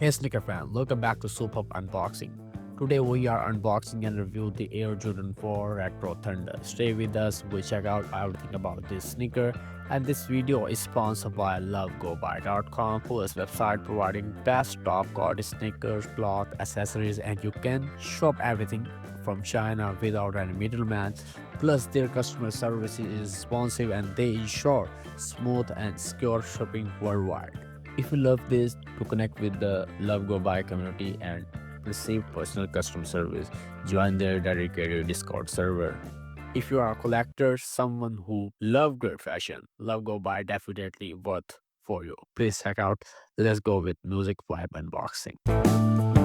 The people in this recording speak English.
Hey sneaker fan, welcome back to Superb Unboxing. Today we are unboxing and review the Air Jordan 4 Retro Thunder. Stay with us, we check out everything about this sneaker, and this video is sponsored by LoveGoBuy.com, who is website providing best top quality sneakers, cloth, accessories, and you can shop everything from China without any middleman. Plus their customer service is responsive and they ensure smooth and secure shipping worldwide. If you love this, to connect with the Love Go Buy community and receive personal customer service, join their dedicated Discord server. If you are a collector, someone who love great fashion, Love Go Buy definitely worth for you. Please check out. Let's go with music vibe unboxing.